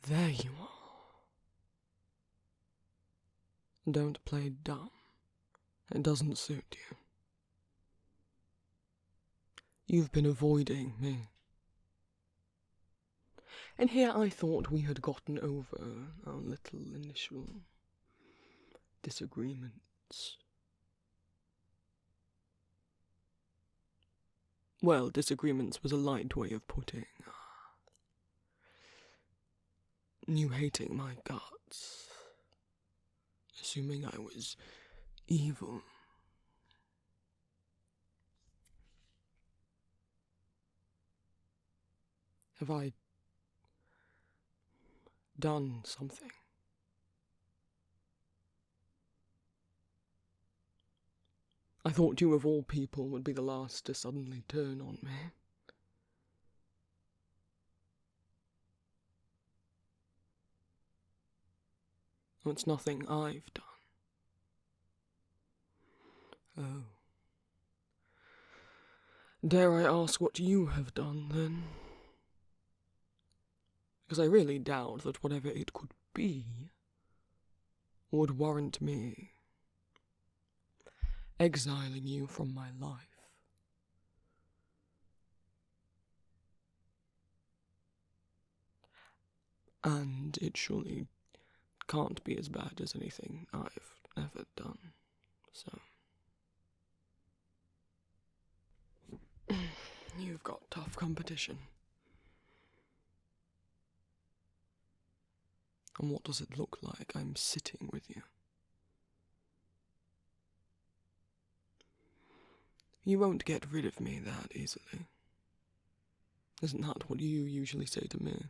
There you are. Don't play dumb. It doesn't suit you. You've been avoiding me. And here I thought we had gotten over our little initial disagreements. Well, disagreements was a light way of putting. You hating my guts. Assuming I was evil. Have I done something? I thought you of all people would be the last to suddenly turn on me. It's nothing I've done. Oh. Dare I ask what you have done, then? Because I really doubt that whatever it could be would warrant me exiling you from my life. And it surely can't be as bad as anything I've ever done, so... You've got tough competition. And what does it look like I'm sitting with you? You won't get rid of me that easily. Isn't that what you usually say to me?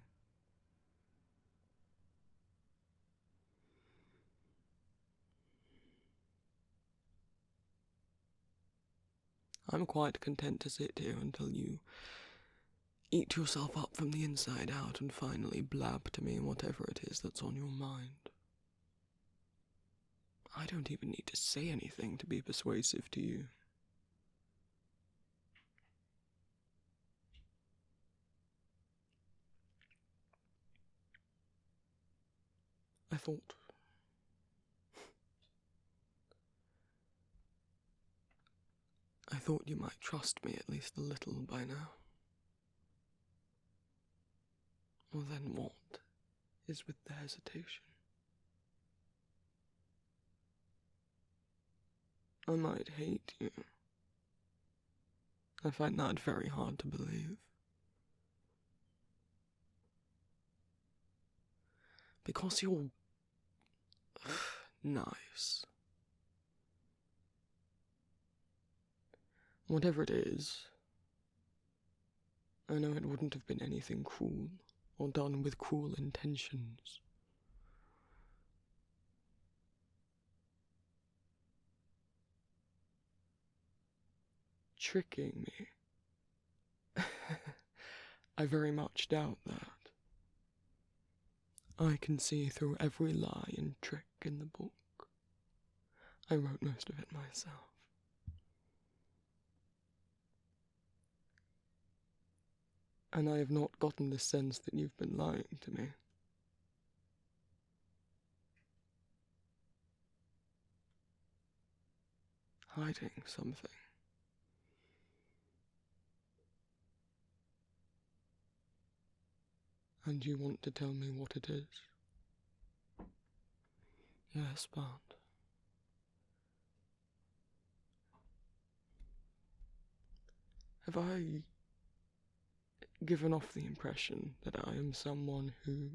I'm quite content to sit here until you eat yourself up from the inside out and finally blab to me whatever it is that's on your mind. I don't even need to say anything to be persuasive to you. I thought you might trust me at least a little by now. Well, then what is with the hesitation? I might hate you. I find that very hard to believe. Because you're... nice. Whatever it is, I know it wouldn't have been anything cruel or done with cruel intentions. Tricking me? I very much doubt that. I can see through every lie and trick in the book. I wrote most of it myself. And I have not gotten the sense that you've been lying to me. Hiding something. And you want to tell me what it is? Yes, but... have I given off the impression that I am someone who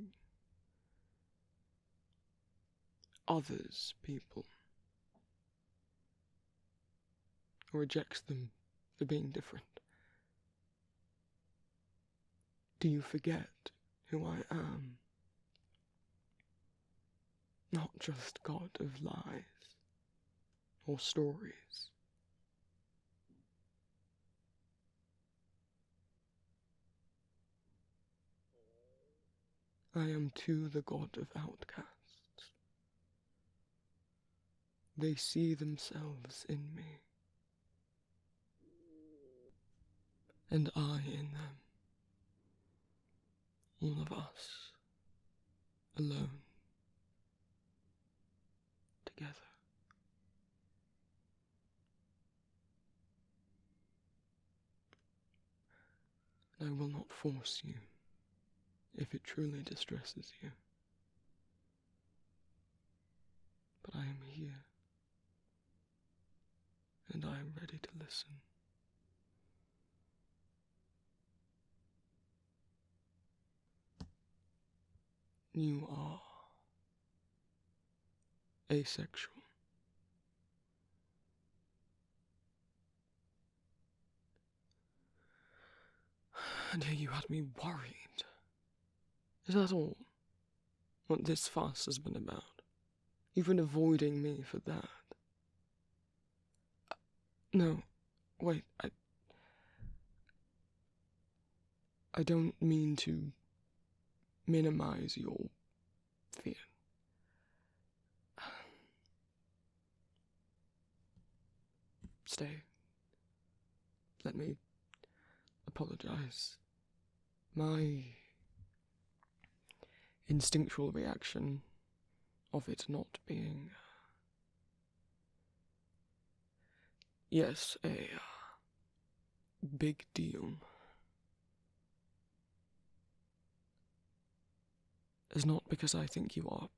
others people, or rejects them for being different? Do you forget who I am? Not just God of lies or stories. I am too the God of outcasts. They see themselves in me, and I in them. All of us. alone, together. I will not force you if it truly distresses you. But I am here, and I am ready to listen. You are asexual. And here you had me worried. Is that all? What this fuss has been about? You've been avoiding me for that. No, wait, I don't mean to minimize your fear. Stay. Let me apologize. My instinctual reaction of it not being... yes, a big deal is not because I think you are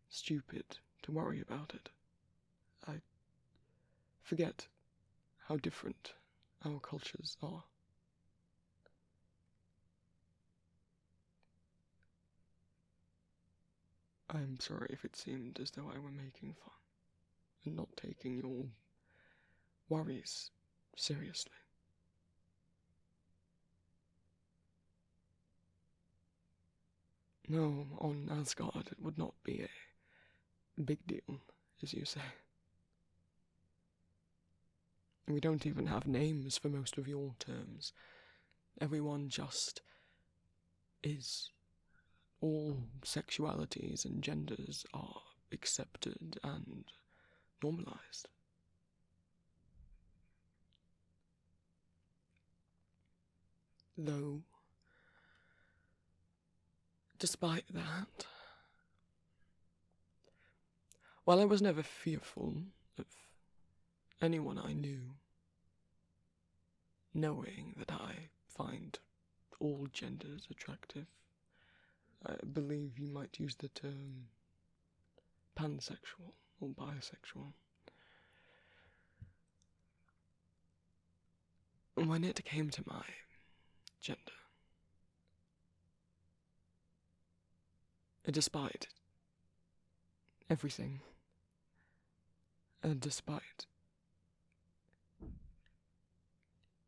stupid to worry about it. I forget how different our cultures are. I'm sorry if it seemed as though I were making fun and not taking your worries seriously. No, on Asgard it would not be a big deal, as you say. We don't even have names for most of your terms. Everyone just is. All sexualities and genders are accepted and normalized. Though, despite that, while I was never fearful of anyone I knew, knowing that I find all genders attractive, I believe you might use the term pansexual or bisexual. When it came to my gender, despite everything, and despite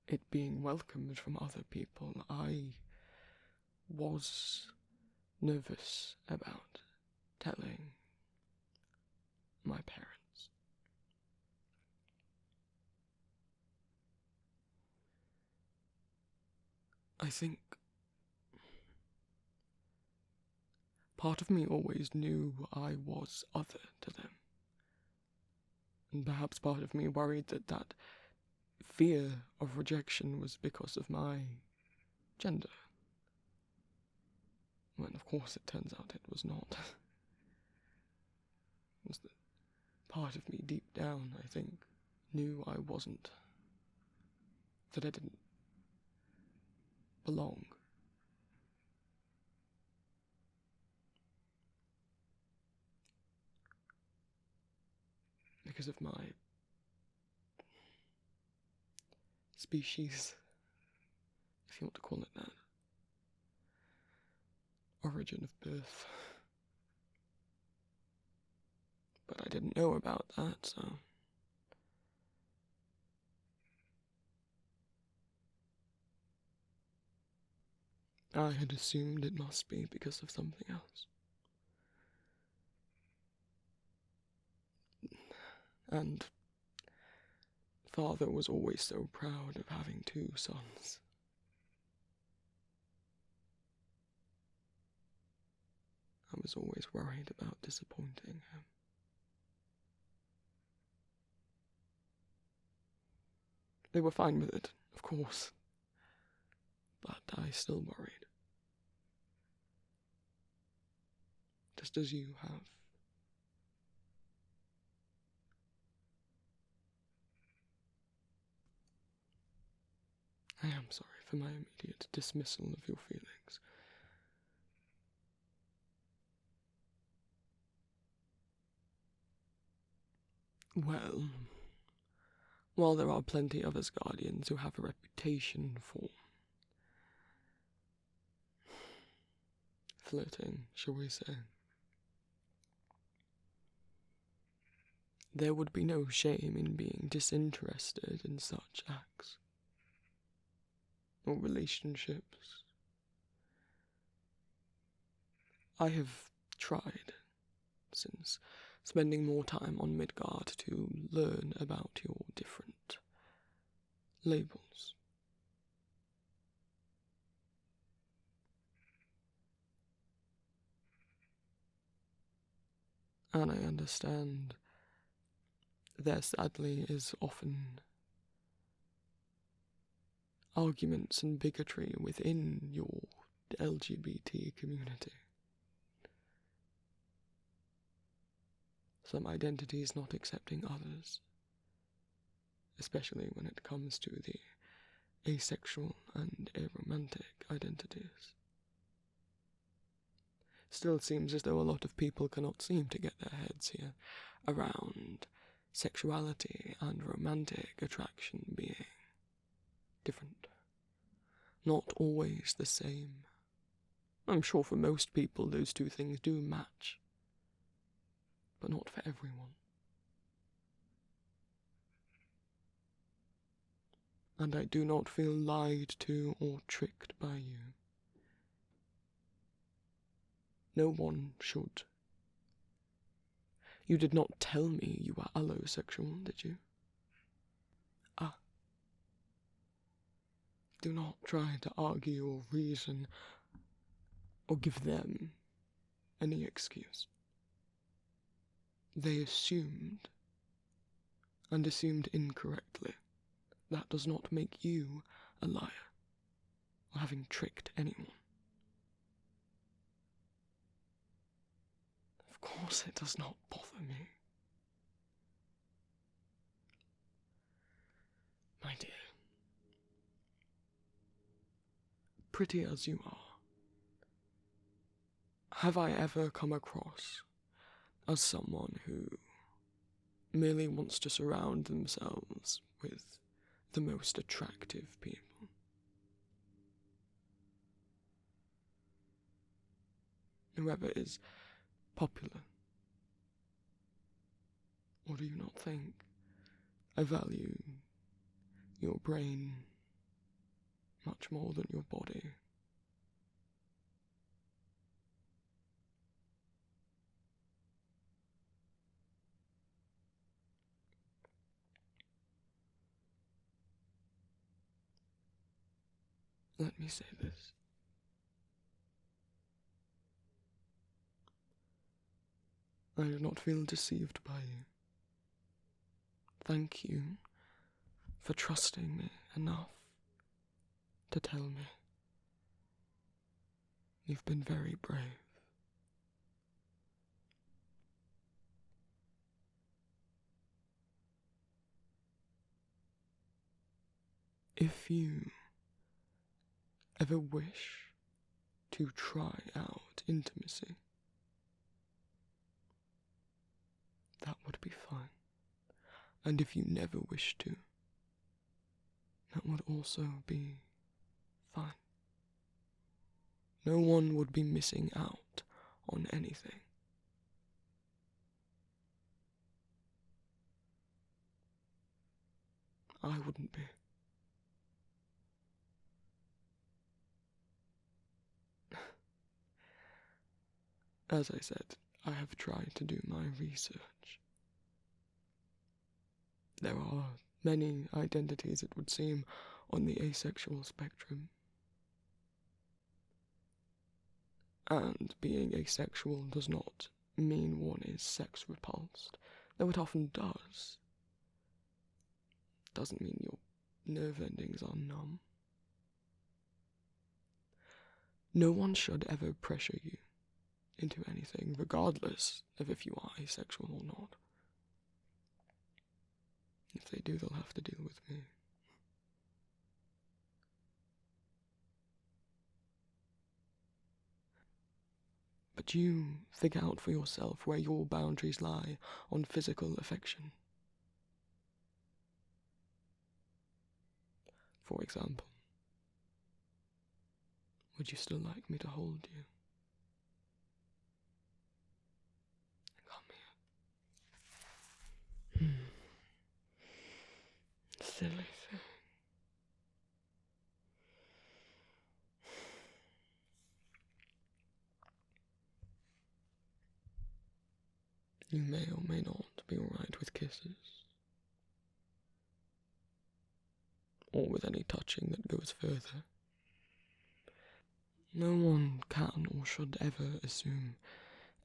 it being welcomed from other people, I was nervous about telling my parents. I think part of me always knew I was other to them. And perhaps part of me worried that fear of rejection was because of my gender. When of course it turns out it was not. It was that part of me deep down, I think, knew I wasn't. That I didn't belong. Because of my species, if you want to call it that. Origin of birth. But I didn't know about that, so... I had assumed it must be because of something else. And father was always so proud of having 2 sons. I was always worried about disappointing him. They were fine with it, of course, but I still worried. just as you have. I am sorry for my immediate dismissal of your feelings. Well, while there are plenty of Asgardians who have a reputation for flirting, shall we say, there would be no shame in being disinterested in such acts or relationships. I have tried, since spending more time on Midgard, to learn about your different labels. And I understand there sadly is often arguments and bigotry within your LGBT community. Some identities not accepting others, especially when it comes to the asexual and aromantic identities. Still seems as though a lot of people cannot seem to get their heads here around sexuality and romantic attraction being different. Not always the same. I'm sure for most people those two things do match, but not for everyone. And I do not feel lied to or tricked by you. No one should. You did not tell me you were allosexual, did you? Ah. Do not try to argue or reason or give them any excuse. They assumed, and assumed incorrectly. That does not make you a liar, or having tricked anyone. Of course it does not bother me. My dear, pretty as you are, have I ever come across as someone who merely wants to surround themselves with the most attractive people? Whoever is popular? Or do you not think I value your brain much more than your body? Let me say this. I do not feel deceived by you. Thank you for trusting me enough to tell me. You've been very brave. If you ever wish to try out intimacy, that would be fine. And if you never wish to, that would also be fine. No one would be missing out on anything. I wouldn't be. As I said, I have tried to do my research. There are many identities, it would seem, on the asexual spectrum. And being asexual does not mean one is sex repulsed, though it often does. Doesn't mean your nerve endings are numb. No one should ever pressure you into anything, regardless of if you are asexual or not. If they do, they'll have to deal with me. But you figure out for yourself where your boundaries lie on physical affection. For example, would you still like me to hold you? Come here. Silly thing. You may or may not be alright with kisses. Or with any touching that goes further. No one can or should ever assume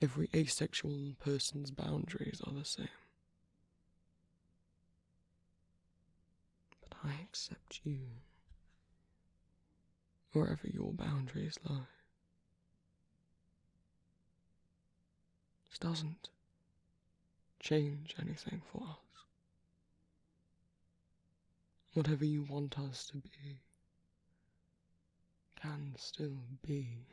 every asexual person's boundaries are the same. But I accept you, wherever your boundaries lie. This doesn't change anything for us. Whatever you want us to be can still be.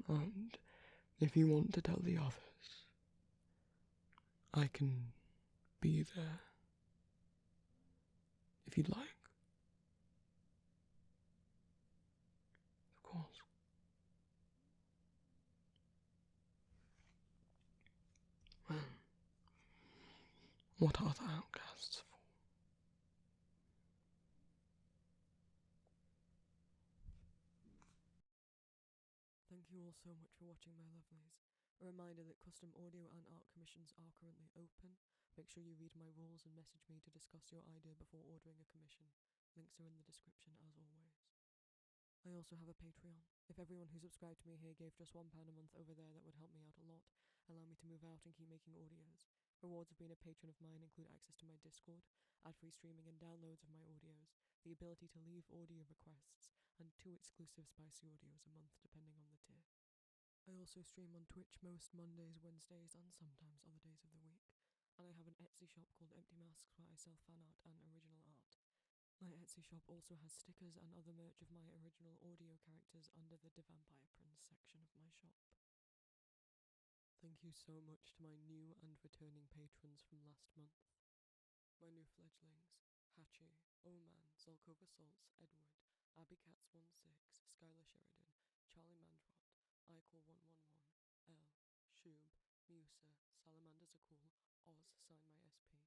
And if you want to tell the others, I can be there. If you'd like. Of course. Well, what are the outcasts for? Thank you all so much for watching, my lovelies. A reminder that custom audio and art commissions are currently open. Make sure you read my rules and message me to discuss your idea before ordering a commission. Links are in the description as always. I also have a Patreon. If everyone who subscribed to me here gave just £1 a month over there, that would help me out a lot, allow me to move out and keep making audios. Rewards of being a patron of mine include access to my Discord, ad-free streaming and downloads of my audios, the ability to leave audio requests, and 2 exclusive spicy audios a month depending on the tier. I also stream on Twitch most Mondays, Wednesdays, and sometimes other days of the week. And I have an Etsy shop called Empty Masks where I sell fan art and original art. My Etsy shop also has stickers and other merch of my original audio characters under the The Vampire Prince section of my shop. Thank you so much to my new and returning patrons from last month. My new fledglings, Hachi, Oman, Zolkova Salts, Edward, AbbyCats16, Skylar Sheridan, Charlie Mandrot, Eichel111, L, Shub, Musa, Salamander Zakul, Oz, Sign My SP,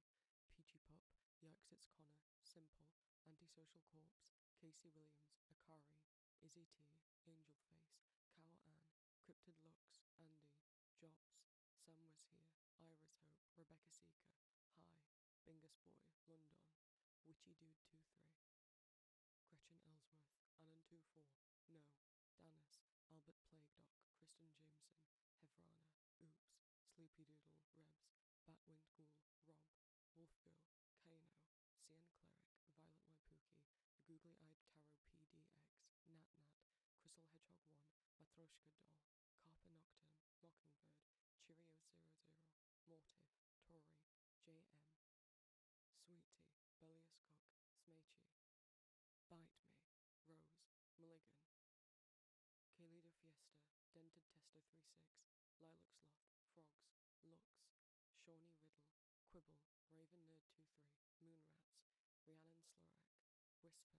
Peachy Pup, Yerksits Connor, Simple, Antisocial Corpse, Casey Williams, Akari, Izzy T, Angel Face, Cow Ann, Cryptid Lux, Andy, Jobs, Sam Was Here, Iris Hope, Rebecca Seeker, Hi, Bingus Boy, London, Witchy Dude 23, Gretchen Ellsworth, Anon24, No, Danis, Albert Plague Doc, Kristen Jameson, Hevrana, Oops, Sleepy Doodle, Rebs, Batwinged Ghoul, Rob, Wolfgirl, Kano, CN Cleric, Violet Waipuki, Googly-Eyed Tarot PDX, Natnat, Crystal Hedgehog 1, Matroshka Doll, Carper Nocturne, Mockingbird, Cheerio00, Mortif, Tori, JM, Sweetie, Bellius Cook, Smeichy, Bite Me, Rose, Mulligan, Kalida Fiesta, Dented Tester 36, Lilac Sloth, Frogs, Lux, Shawnee Riddle, Quibble, Raven Nerd 23, Moonrats, Rhiannon Slorak, Whisper,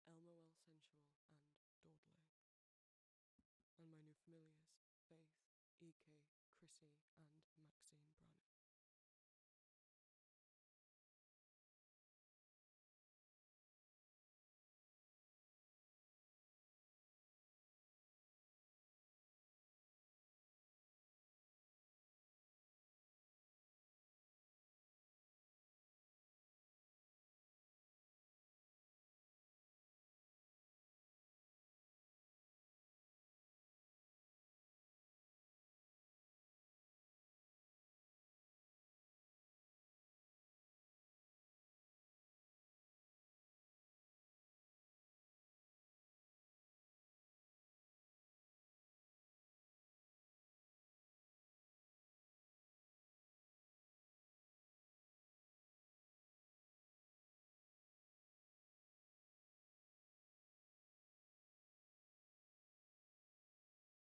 Elmo El Sensual, and Dawdley. And my new familiars, Faith,